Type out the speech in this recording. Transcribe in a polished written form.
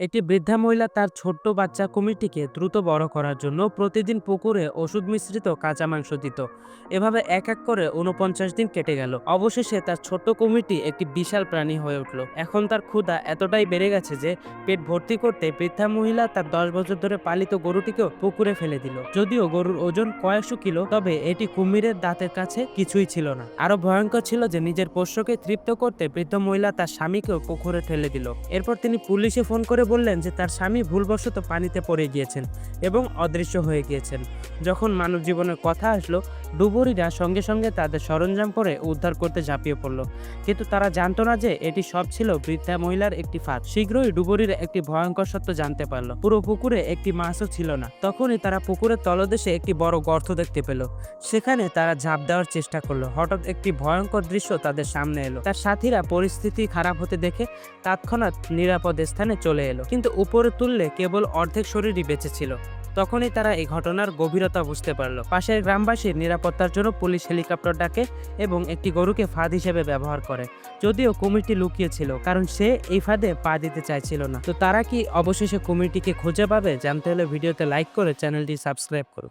একটি বৃদ্ধা মহিলা তার ছোট্ট বাচ্চা কুমিরটিকে দ্রুত বড় করার জন্য প্রতিদিন পুকুরে ওষুধ মিশ্রিত কাঁচা মাংস দিত। এভাবে এক এক করে ৪৯ দিন কেটে গেল। অবশেষে তার ছোট্ট কুমিরটি একটি বিশাল প্রাণী হয়ে উঠল। এখন তার ক্ষুধা এতটাই বেড়ে গেছে যে পেট ভর্তি করতে বৃদ্ধা মহিলা তার ১০ বছর ধরে পালিত গরুটিকেও পুকুরে ফেলে দিল। যদিও গরুর ওজন কয়েকশো কিলো, তবে এটি কুমিরের দাঁতের কাছে কিছুই ছিল না। আরো ভয়ঙ্কর ছিল যে নিজের পোষ্যকে তৃপ্ত করতে বৃদ্ধ মহিলা তার স্বামীকেও পুকুরে ঠেলে দিল। এরপর তিনি পুলিশে ফোন করে বললেন যে তার স্বামী ভুলবশত পানিতে পড়ে গিয়েছেন এবং অদৃশ্য হয়ে গিয়েছেন। যখন মানব জীবনের কথা আসলো, ডুবুরিরা সঙ্গে সঙ্গে তাদের সরঞ্জাম করে উদ্ধার করতে ঝাঁপিয়ে পড়ল। কিন্তু তারা জানতো না যে এটি সব ছিল বৃদ্ধা মহিলার একটি ফাঁদ। শীঘ্রই ডুবুরিরা একটি ভয়ঙ্কর সত্য জানতে পারলো, পুরো পুকুরে একটি মাছও ছিল না। তখনই তারা পুকুরের তলদেশে একটি বড় গর্ত দেখতে পেল। সেখানে তারা ঝাঁপ দেওয়ার চেষ্টা করলো। হঠাৎ একটি ভয়ঙ্কর দৃশ্য তাদের সামনে এলো। তার সাথীরা পরিস্থিতি খারাপ হতে দেখে তৎক্ষণাৎ নিরাপদ স্থানে চলে এলো, কিন্তু উপরে তুললে কেবল অর্ধেক শরীরই বেঁচে ছিল। তখনই তারা এই ঘটনার গভীরতা বুঝতে পারলো। পাশের গ্রামবাসীর নিরাপত্তার জন্য পুলিশ হেলিকপ্টার ডাকে এবং একটি গরুকে ফাঁদ হিসেবে ব্যবহার করে। যদিও কুমিরটি লুকিয়ে ছিল, কারণ সে এই ফাঁদে পা দিতে চাইছিল না। তো তারা কি অবশেষে কুমিরটিকে খুঁজে পাবে? জানতে হলে ভিডিওতে লাইক করে চ্যানেলটি সাবস্ক্রাইব করুন।